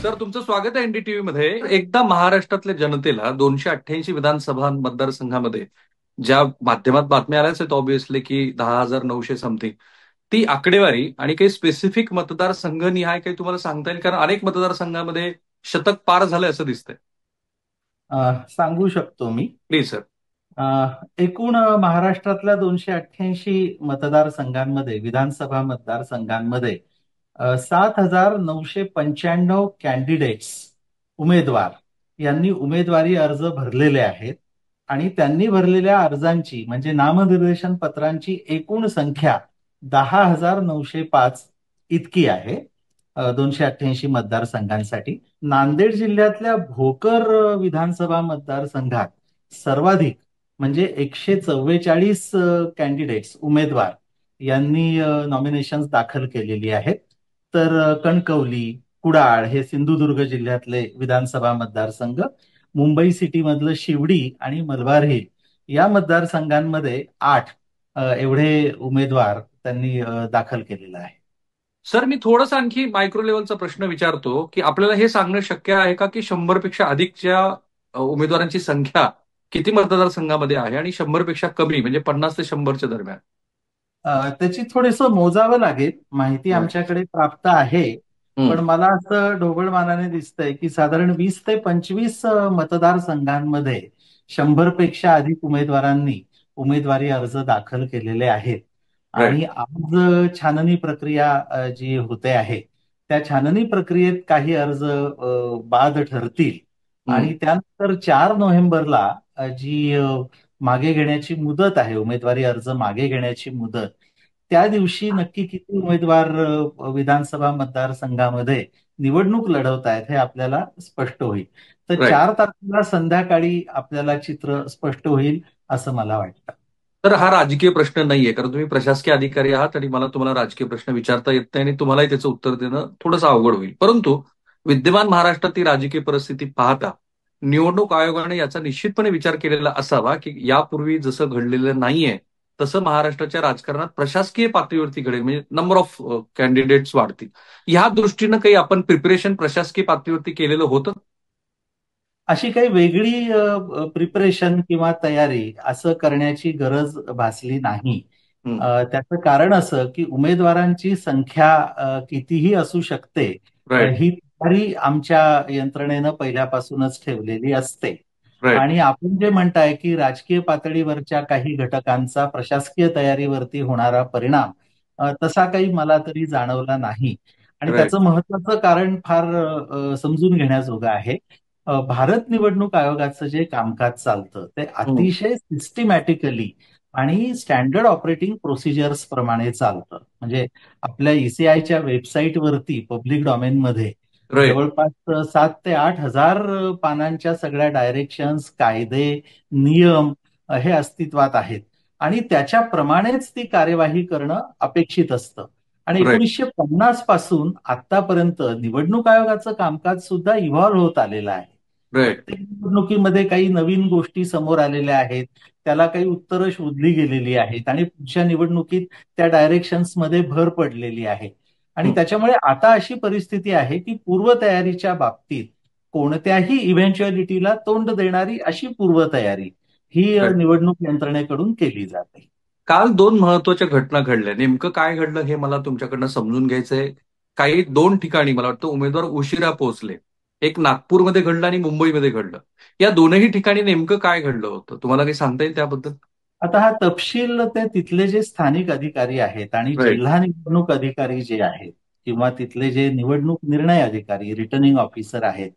Sir, तुमचं स्वागत आहे एनडीटीव्ही मध्ये. एकदा महाराष्ट्रातल्या जनतेला 288 विधानसभा मतदारसंघामध्ये ज्या माध्यमात बातम्या आल्याच आहेत ऑब्व्हियसली की 10,900 समथिंग, ती आकडेवारी आणि काही स्पेसिफिक मतदारसंघ निहाय काही तुम्हाला सांगता येईल? कारण अनेक मतदारसंघामध्ये शतक पार झालंय असं दिसतंय. सांगू शकतो मी. Please sir. एकूण महाराष्ट्रातल्या 288 मतदारसंघांमध्ये, विधानसभा मतदारसंघांमध्ये 7,995 कॅन्डिडेट्स, उमेदवार यांनी उमेदवारी अर्ज भरलेले आहेत. आणि त्यांनी भरलेल्या अर्जांची म्हणजे नामनिर्देशन पत्रांची एकूण संख्या 10,905 इतकी आहे. 288 मतदारसंघांसाठी नांदेड जिल्ह्यातल्या भोकर विधानसभा मतदारसंघात सर्वाधिक म्हणजे 144 कॅन्डिडेट्स, उमेदवार यांनी नॉमिनेशन्स दाखल केलेली आहेत. तर कणकवली, कुडाळ हे सिंधुदुर्ग जिल्ह्यातले विधानसभा मतदारसंघ, मुंबई सिटी मधलं शिवडी आणि मलबार हिल या मतदारसंघांमध्ये 8 एवढे उमेदवार त्यांनी दाखल केलेला आहे. सर, मी थोडंसं आणखी मायक्रो लेवलचा प्रश्न विचारतो की आपल्याला हे सांगणं शक्य आहे का की 100 पेक्षा अधिकच्या उमेदवारांची संख्या किती मतदारसंघामध्ये आहे आणि 100 पेक्षा कमी म्हणजे 50 ते 100च्या दरम्यान? त्याची थोडंसं मोजावं लागेल. माहिती बरं. आमच्याकडे प्राप्त आहे. पण हम्म. मला असं ढोबळमानाने दिसतंय की साधारण 20 ते 25 मतदारसंघांमध्ये 100 पेक्षा अधिक उमेदवारांनी उमेदवारी अर्ज दाखल केलेले आहेत. राईट. आणि आज छाननी प्रक्रिया जी होते आहे, त्या छाननी प्रक्रियेत काही अर्ज बाद ठरतील. आणि त्यानंतर 4 नोव्हेंबरला जी मागे घेण्याची मुदत आहे, उमेदवारी अर्ज मागे घेण्याची मुदत, त्या दिवशी नक्की किती उमेदवार विधानसभा मतदारसंघामध्ये निवडणूक लढवत आहेत हे आपल्याला स्पष्ट होईल. तर राईट. 4 तारखेला संध्याकाळी आपल्याला चित्र स्पष्ट होईल असं मला वाटतं. तर हा राजकीय प्रश्न नाहीये, कारण तुम्ही प्रशासकीय अधिकारी आहात आणि मला तुम्हाला राजकीय प्रश्न विचारता येत नाही आणि तुम्हालाही त्याचं उत्तर देणं थोडंसं अवघड होईल. परंतु विद्यमान महाराष्ट्रातील राजकीय परिस्थिती पाहता निवडणूक आयोगाने याचा निश्चितपणे विचार केलेला असावा की यापूर्वी जसं घडलेलं नाहीये तसं महाराष्ट्राच्या राजकारणात प्रशासकीय पातळीवरती घडेल, म्हणजे नंबर ऑफ कॅन्डिडेट्स वाढतील. ह्या दृष्टीनं काही आपण प्रिपरेशन प्रशासकीय पातळीवरती केलेलं होतं? अशी काही वेगळी प्रिपरेशन किंवा तयारी असं करण्याची गरज भासली नाही. त्याचं कारण असं की उमेदवारांची संख्या कितीही असू शकते, राईट. ही तयारी आमच्या यंत्रणेनं पहिल्यापासूनच ठेवलेली असते. राईट. आणि आपण जे म्हणताय की राजकीय पातळीवरच्या काही घटकांचा प्रशासकीय तयारीवरती होणारा परिणाम, तसा काही मला तरी जाणवला नाही. आणि राईट. त्याचं महत्वाचं कारण फार समजून घेण्याजोगं आहे. भारत निवडणूक आयोगाचं जे कामकाज चालतं ते अतिशय सिस्टमॅटिकली आणि स्टँडर्ड ऑपरेटिंग प्रोसिजर्स प्रमाणे चालतं. म्हणजे आपल्या ईसीआयच्या वेबसाईटवरती पब्लिक डॉमेनमध्ये राईट. जवळपास 7 ते 8 हजार पानांच्या सगळ्या डायरेक्शन्स, कायदे, नियम हे अस्तित्वात आहेत. आणि त्याच्याप्रमाणेच ती कार्यवाही करणं अपेक्षित असतं. आणि राईट. 1950 पासून आतापर्यंत निवडणूक आयोगाचं कामकाज सुद्धा इव्हॉल्व्ह होत आलेलं आहे. राईट. प्रत्येक निवडणुकीमध्ये काही नवीन गोष्टी समोर आलेल्या आहेत, त्याला काही उत्तरं शोधली गेलेली आहेत आणि पुढच्या निवडणुकीत त्या डायरेक्शन्समध्ये भर पडलेली आहे. आणि त्याच्यामुळे आता अशी परिस्थिती आहे की पूर्वतयारीच्या बाबतीत कोणत्याही इव्हेंच्युअलिटीला तोंड देणारी अशी पूर्वतयारी ही राईट. निवडणूक यंत्रणेकडून केली जाते. काल दोन महत्वाच्या घटना घडल्या. नेमकं काय घडलं हे मला तुमच्याकडनं समजून घ्यायचंय. काही दोन ठिकाणी मला वाटतं उमेदवार उशिरा पोहोचले. एक नागपूरमध्ये घडलं आणि मुंबईमध्ये घडलं. या दोनही ठिकाणी नेमकं काय घडलं होतं, तुम्हाला काही सांगता येईल त्याबद्दल? आता हा तपशील ते तिथले जे स्थानिक अधिकारी आहेत आणि राईट. जिल्हा निवडणूक अधिकारी जे आहेत किंवा तिथले जे निवडणूक निर्णय अधिकारी, रिटर्निंग ऑफिसर आहेत,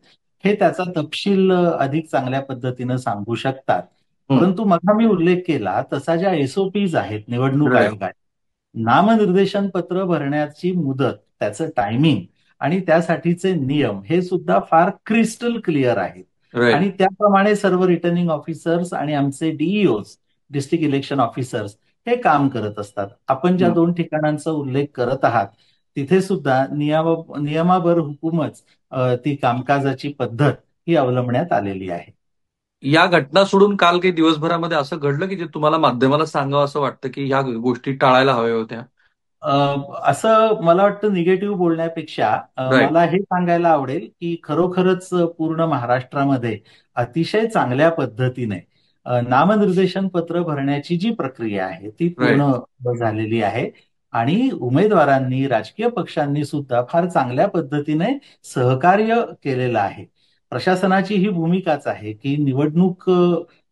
हे त्याचा तपशील अधिक चांगल्या पद्धतीनं सांगू शकतात. परंतु मग मी उल्लेख केला तसा ज्या एसओपीज आहेत निवडणूक राईट. आयोगात, नामनिर्देशन पत्र भरण्याची मुदत, त्याचं टायमिंग आणि त्यासाठीचे नियम हे सुद्धा फार क्रिस्टल क्लिअर आहेत. राईट. आणि त्याप्रमाणे सर्व रिटर्निंग ऑफिसर्स आणि आमचे डीईओज, डिस्ट्रिक्ट इलेक्शन ऑफिसर्स, हे काम करत असतात. आपण ज्या दोन ठिकाणांचा उल्लेख करत आहात तिथे सुद्धा नियमावर हुकूमच ती कामकाजाची पद्धत ही अवलंबण्यात आलेली आहे. या घटना सोडून काल काही दिवसभरामध्ये असं घडलं की जे तुम्हाला माध्यमाला सांगावं असं वाटतं की ह्या गोष्टी टाळायला हव्या होत्या? अ, असं मला वाटतं निगेटिव्ह बोलण्यापेक्षा राईट. मला हे सांगायला आवडेल की खरोखरच पूर्ण महाराष्ट्रामध्ये अतिशय चांगल्या पद्धतीने नामनिर्देशन पत्र भरण्याची जी प्रक्रिया आहे ती राईट. पूर्ण झालेली आहे. आणि उमेदवारांनी, राजकीय पक्षांनी सुद्धा फार चांगल्या पद्धतीने सहकार्य केलेलं आहे. प्रशासनाची ही भूमिकाच आहे की निवडणूक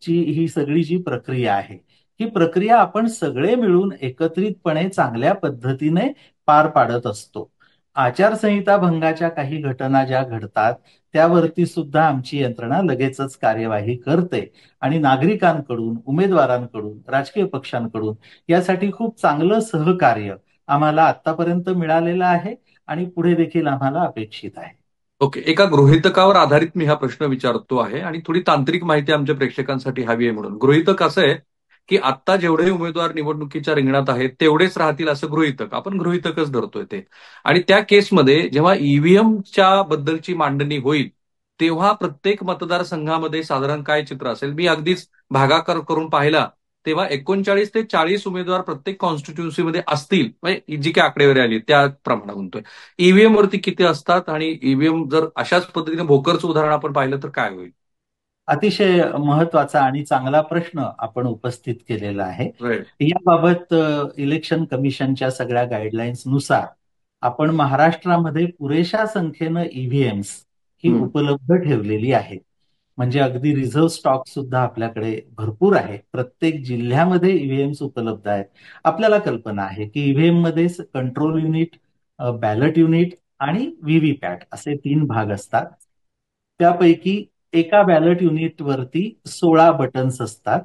ची ही सगळी जी प्रक्रिया आहे ही प्रक्रिया आपण सगळे मिळून एकत्रितपणे चांगल्या पद्धतीने पार पाडत असतो. आचारसंहिता भंगाच्या काही घटना ज्या घडतात त्यावरती सुद्धा आमची यंत्रणा लगेचच कार्यवाही करते आणि नागरिकांकडून, उमेदवारांकडून, राजकीय पक्षांकडून यासाठी खूप चांगलं सहकार्य आम्हाला आतापर्यंत मिळालेलं आहे आणि पुढे देखील आम्हाला अपेक्षित आहे. ओके. एका गृहीतकावर आधारित मी हा प्रश्न विचारतो आहे आणि थोडी तांत्रिक माहिती आमच्या प्रेक्षकांसाठी हवी आहे म्हणून. गृहीतक असं आहे की आत्ता जेवढे उमेदवार निवडणुकीच्या रिंगणात आहेत तेवढेच राहतील असं गृहीतक, आपण गृहीतकच धरतोय ते. आणि त्या केसमध्ये जेव्हा ईव्हीएमच्या बद्दलची मांडणी होईल तेव्हा प्रत्येक मतदारसंघामध्ये साधारण काय चित्र असेल, मी अगदीच भागाकार करून पाहिला तेव्हा 39 ते 40 उमेदवार प्रत्येक कॉन्स्टिट्युन्सीमध्ये असतील, म्हणजे जी काही आकडेवारी आली त्या प्रमाणे म्हणतोय. ईव्हीएम वरती किती असतात आणि ईव्हीएम जर अशाच पद्धतीने भोकरचं उदाहरण आपण पाहिलं तर काय होईल? अतिशय महत्वाचा आणि चांगला प्रश्न आपण उपस्थित केलेला आहे. राईट. याबाबत इलेक्शन कमिशनच्या सगळ्या गाईडलाईन्सनुसार आपण महाराष्ट्रामध्ये पुरेशा संख्येनं ईव्हीएम्स ही उपलब्ध ठेवलेली आहेत. म्हणजे अगदी रिझर्व्ह स्टॉक सुद्धा आपल्याकडे भरपूर आहे. प्रत्येक जिल्ह्यामध्ये ईव्हीएम्स उपलब्ध आहेत. आपल्याला कल्पना आहे की ईव्हीएम मध्ये कंट्रोल युनिट, बॅलट युनिट आणि व्हीव्हीपॅट असे 3 भाग असतात. त्यापैकी एका बॅलट युनिटवरती 16 बटन्स असतात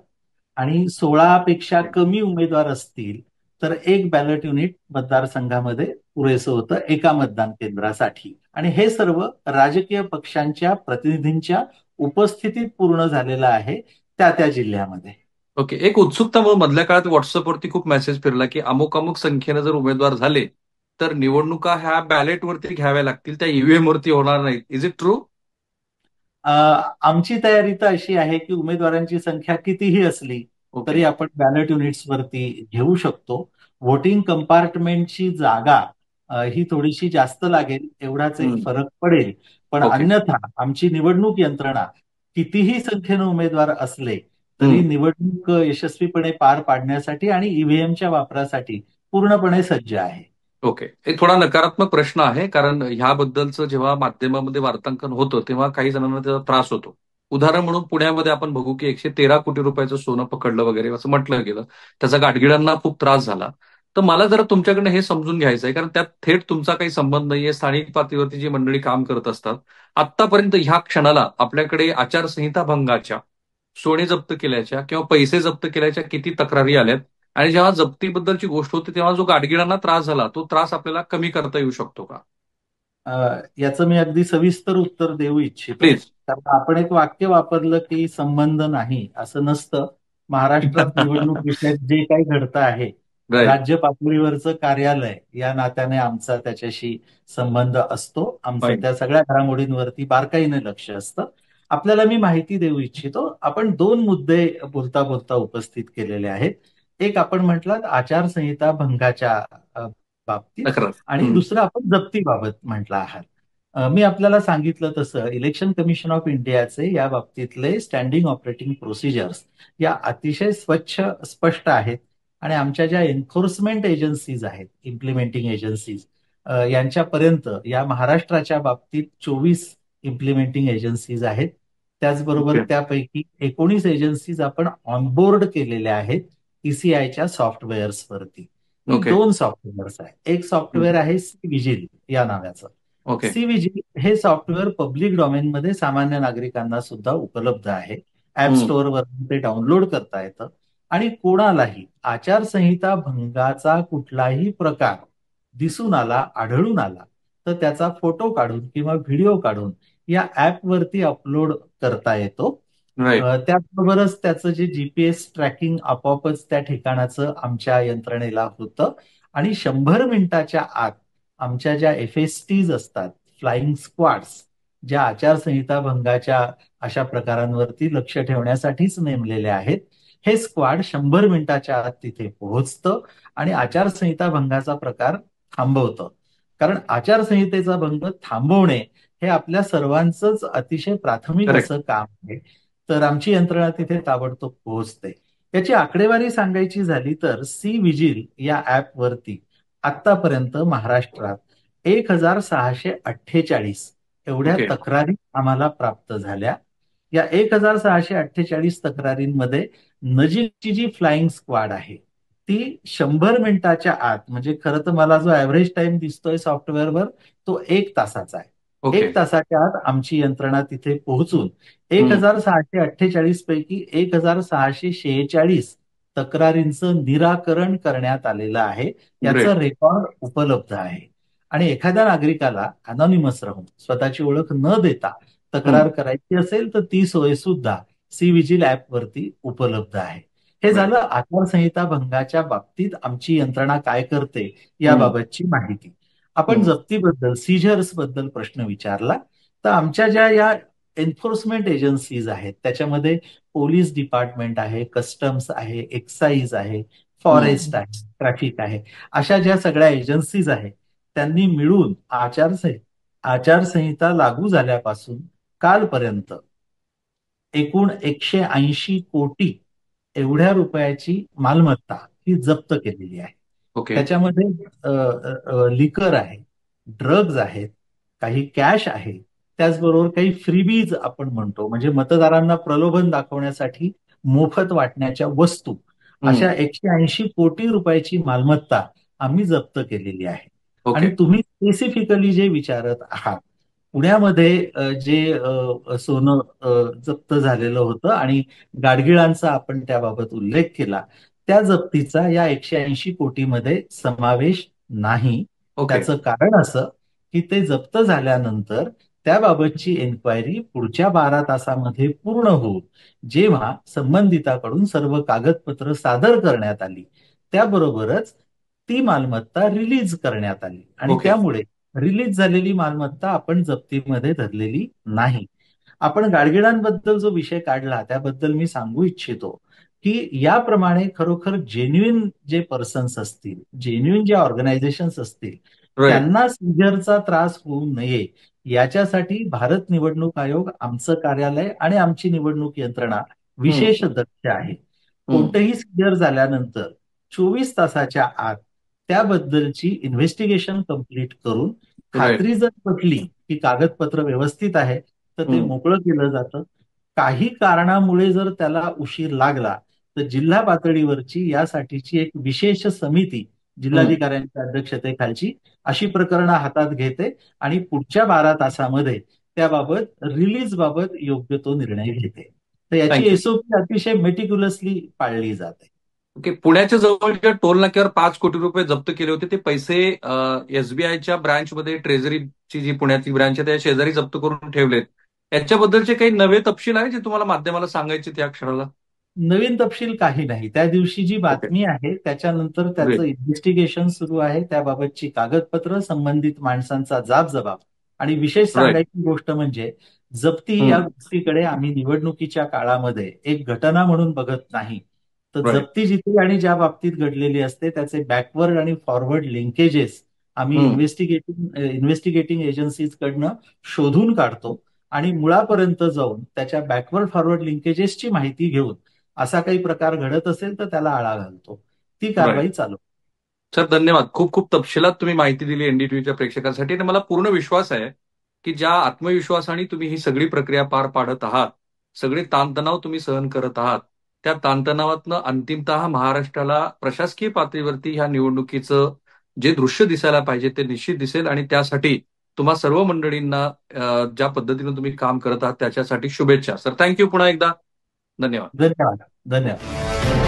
आणि 16 पेक्षा कमी उमेदवार असतील तर एक बॅलट युनिट मतदारसंघामध्ये पुरेसं होतं एका मतदान केंद्रासाठी. आणि हे सर्व राजकीय पक्षांच्या प्रतिनिधींच्या उपस्थितीत पूर्ण झालेलं आहे त्या त्या जिल्ह्यामध्ये. ओके. एक उत्सुकता म्हणून मधल्या काळात व्हॉट्सअपवरती खूप मेसेज फिरला की अमुक अमुक संख्येनं जर उमेदवार झाले तर निवडणुका ह्या बॅलेटवरती घ्याव्या लागतील, त्या ईव्हीएम वरती होणार नाहीत. Is it true? अ, आमची तयारी तर अशी आहे की उमेदवारांची संख्या कितीही असली ओके. तरी आपण बॅलट युनिट्सवरती घेऊ शकतो. व्होटिंग कंपार्टमेंटची जागा ही थोडीशी जास्त लागेल एवढाच एक फरक पडेल. पण ओके. अन्यथा आमची निवडणूक यंत्रणा कितीही संख्येनं उमेदवार असले तरी निवडणूक यशस्वीपणे पार पाडण्यासाठी आणि ईव्हीएमच्या वापरासाठी पूर्णपणे सज्ज आहे. ओके. एक थोडा नकारात्मक प्रश्न आहे, कारण ह्याबद्दलचं जेव्हा माध्यमामध्ये वार्तांकन होतं तेव्हा काही जणांना त्याचा त्रास होतो. उदाहरण म्हणून पुण्यामध्ये आपण बघू की 113 कोटी रुपयाचं सोनं पकडलं वगैरे असं म्हटलं गेलं. त्याचा गाडगिळांना खूप त्रास झाला. तर मला जरा तुमच्याकडनं हे समजून घ्यायचं आहे, कारण त्यात थेट तुमचा काही संबंध नाहीये. स्थानिक पातळीवरती जी मंडळी काम करत असतात. आत्तापर्यंत ह्या क्षणाला आपल्याकडे आचारसंहिता भंगाच्या, सोने जप्त केल्याच्या किंवा पैसे जप्त केल्याच्या किती तक्रारी आल्यात? आणि जेव्हा जप्तीबद्दलची गोष्ट होती तेव्हा जो गाडगिळांना त्रास झाला तो त्रास आपल्याला कमी करता येऊ शकतो का? याचं मी अगदी सविस्तर उत्तर देऊ इच्छितो. प्लीज. कारण आपण एक वाक्य वापरलं की संबंध नाही असं नसतं. महाराष्ट्रात निवडणूक विषयात जे काही घडतं आहे राईट. राज्य पातळीवरचं कार्यालय या नात्याने आमचा त्याच्याशी संबंध असतो. आमचं फाईन. त्या सगळ्या घडामोडींवरती बारकाईने लक्ष असतं. आपल्याला मी माहिती देऊ इच्छितो. आपण 2 मुद्दे बोलता बोलता उपस्थित केलेले आहेत. एक आपण म्हटलं आचारसंहिता भंगाच्या बाबतीत तक्रार. आणि दुसरं आपण जप्तीबाबत म्हटलं आहात. मी आपल्याला सांगितलं तसं इलेक्शन कमिशन ऑफ इंडियाचे या बाबतीतले स्टँडिंग ऑपरेटिंग प्रोसिजर्स या अतिशय स्वच्छ, स्पष्ट आहेत आणि आमच्या ज्या एन्फोर्समेंट एजन्सीज आहेत, इम्प्लिमेंटिंग एजन्सीज यांच्यापर्यंत या महाराष्ट्राच्या बाबतीत 24 इम्प्लिमेंटिंग एजन्सीज आहेत. त्याचबरोबर ओके. त्यापैकी 19 एजन्सीज आपण ऑनबोर्ड केलेल्या आहेत ईसीआयच्या सॉफ्टवेअर्सवरती. ही ओके. 2 सॉफ्टवेअर्स आहेत. एक सॉफ्टवेअर आहे सी विजिल या नावाचं. ओके. सी विजिल हे सॉफ्टवेअर पब्लिक डोमेनमध्ये सामान्य नागरिकांना सुद्धा उपलब्ध आहे. ऍप स्टोअरवर ते डाउनलोड करता येतं आणि कोणालाही आचारसंहिता भंगाचा कुठलाही प्रकार दिसून आला, आढळून आला तर त्याचा फोटो काढून किंवा व्हिडिओ काढून या ऍपवरती अपलोड करता येतो. राईट. त्याचबरोबरच त्याचं जे जीपीएस ट्रॅकिंग आपोआपच त्या ठिकाणाचं आमच्या यंत्रणेला होतं आणि 100 मिनिटाच्या आत आमच्या ज्या एफएसटीज असतात, फ्लाइंग स्क्वॉड्स, ज्या आचारसंहिता भंगाच्या अशा प्रकारांवरती लक्ष ठेवण्यासाठीच नेमलेल्या आहेत, हे स्क्वॉड 100 मिनिटाच्या आत तिथे पोहोचतं आणि आचारसंहिता भंगाचा प्रकार थांबवतं. कारण आचारसंहितेचा भंग थांबवणे हे आपल्या सर्वांचंच अतिशय प्राथमिक करेक्ट. असं काम आहे. तर आमची यंत्रणा तिथे ताबडतोब पोहोचते. याची आकडेवारी सांगायची झाली तर सी विजिल या ऍपवरती आतापर्यंत महाराष्ट्रात 1648 एवढ्या ओके. तक्रारी आम्हाला प्राप्त झाल्या. या 1648 तक्रारींमध्ये नजीकची जी फ्लाइंग स्क्वॉड आहे ती 100 मिनिटाच्या आत, म्हणजे खरं तर मला जो ऍव्हरेज टाइम दिसतोय सॉफ्टवेअरवर तो 1 तासाचा आहे. ओके. 1 तासाच्या आत आमची यंत्रणा तिथे पोहोचून एक हम्म. हजार सहाशे अठ्ठेचाळीस पैकी 1646 तक्रारींचं निराकरण करण्यात आलेलं आहे. याचं ग्रेट. रेकॉर्ड उपलब्ध आहे. आणि एखाद्या नागरिकाला अनॉनिमस राहून स्वतःची ओळख न देता तक्रार करायची असेल तर ती सोय सुद्धा सी विजिल ऍप वरती उपलब्ध आहे. हे राईट. झालं आचारसंहिता भंगाच्या बाबतीत आमची यंत्रणा काय करते हम्म. याबाबतची माहिती. आपण हम्म. जप्तीबद्दल, सीझर्स बद्दल प्रश्न विचारला, तर आमच्या ज्या या एन्फोर्समेंट एजन्सीज आहेत त्याच्यामध्ये पोलीस डिपार्टमेंट आहे, कस्टम्स आहे, एक्साईज आहे, फॉरेस्ट आहे, ट्रॅफिक आहे, अशा ज्या सगळ्या एजन्सीज आहेत त्यांनी मिळून आचारसंहिता लागू झाल्यापासून कालपर्यंत एकूण 180 कोटी एवढ्या रुपयाची मालमत्ता ही जप्त केलेली आहे. ओके. त्याच्यामध्ये लिकर आहे, ड्रग्ज आहेत, काही कॅश आहे, त्याचबरोबर काही फ्रीबीज आपण म्हणतो, म्हणजे मतदारांना प्रलोभन दाखवण्यासाठी मोफत वाटण्याच्या वस्तू, हम्म. अशा 180 कोटी रुपयाची मालमत्ता आम्ही जप्त केलेली आहे. आणि ओके. तुम्ही स्पेसिफिकली जे विचारत आहात, पुण्यामध्ये जे सोनं जप्त झालेलं होतं आणि गाडगिळांचा आपण त्याबाबत उल्लेख केला, त्या जप्तीचा या 180 कोटीमध्ये समावेश नाही. ओके. त्याचं कारण असं की ते जप्त झाल्यानंतर त्याबाबतची एन्क्वायरी पुढच्या 12 तासामध्ये पूर्ण होऊन जेव्हा संबंधिताकडून सर्व कागदपत्र सादर करण्यात आली त्याबरोबरच ती मालमत्ता रिलीज करण्यात आली आणि ओके. त्यामुळे रिलीज झालेली मालमत्ता आपण जप्तीमध्ये धरलेली नाही. आपण गाडगिळांबद्दल जो विषय काढला त्याबद्दल मी सांगू इच्छितो की याप्रमाणे खरोखर जेन्युइन जे पर्सन्स असतील, जेन्युइन जे ऑर्गनायझेशन्स असतील, राईट. त्यांना सीजरचा त्रास होऊ नये याच्यासाठी भारत निवडणूक आयोग, आमचं कार्यालय आणि आमची निवडणूक यंत्रणा विशेष हम्म. दक्ष आहे. हम्म. कोणतंही सीजर झाल्यानंतर 24 तासाच्या आत त्याबद्दलची इन्व्हेस्टिगेशन कंप्लीट करून राईट. खात्री जर पटली की कागदपत्र व्यवस्थित आहे तर ते हम्म. मोकळं केलं जातं. काही कारणामुळे जर त्याला उशीर लागला तर जिल्हा पातळीवरची यासाठीची एक विशेष समिती हम्म. जिल्हाधिकाऱ्यांच्या अध्यक्षतेखालची अशी प्रकरणं हातात घेते आणि पुढच्या 12 तासामध्ये त्याबाबत रिलीज बाबत योग्य तो निर्णय घेते. तर याची थँक्यू. एसओपी अतिशय मेटिक्युलसली पाळली जाते. ओके. पुण्याच्या जवळच्या टोल नाक्यावर 5 कोटी रुपये जप्त केले होते. ते पैसे एसबीआयच्या ब्रांचमध्ये, ट्रेझरीची जी पुण्याची ब्रांच आहे त्या शेजारी जप्त करून ठेवलेत. याच्याबद्दलचे काही नवे तपशील आहे जे तुम्हाला माध्यमाला सांगायचे त्या क्षणाला? नवीन तपशील काही नाही. त्या दिवशी जी ओके. बातमी आहे त्याच्यानंतर त्याचं ग्रेट. इन्व्हेस्टिगेशन सुरू आहे. त्याबाबतची कागदपत्र, संबंधित माणसांचा जाब आणि विशेष राईट. सांगायची गोष्ट म्हणजे जप्ती या हम्म. गोष्टीकडे आम्ही निवडणुकीच्या काळामध्ये एक घटना म्हणून बघत नाही. तर राईट. जप्ती जिथे आणि ज्या बाबतीत घडलेली असते त्याचे बॅकवर्ड आणि फॉरवर्ड लिंकेजेस आम्ही हम्म. इन्व्हेस्टिगेटिंग एजन्सीज कडनं शोधून काढतो आणि मुळापर्यंत जाऊन त्याच्या बॅकवर्ड फॉरवर्ड लिंकेजेसची माहिती घेऊन असा काही प्रकार घडत असेल तर त्याला आळा घालतो. ती राईट. कारवाई चालू. सर, धन्यवाद. खूप खूप तपशिलात तुम्ही माहिती दिली एनडीटीव्हीच्या प्रेक्षकांसाठी आणि मला पूर्ण विश्वास आहे की ज्या आत्मविश्वासाने तुम्ही ही सगळी प्रक्रिया पार पाडत आहात, सगळे ताणतणाव तुम्ही सहन करत आहात, त्या ताणतणावातनं अंतिमतः महाराष्ट्राला प्रशासकीय पातळीवरती ह्या निवडणुकीचं जे दृश्य दिसायला पाहिजे ते निश्चित दिसेल आणि त्यासाठी तुम्हा सर्व मंडळींना ज्या पद्धतीनं तुम्ही काम करत आहात त्याच्यासाठी शुभेच्छा. सर, थँक्यू पुन्हा एकदा. धन्यवाद. धन्यवाद. धन्यवाद.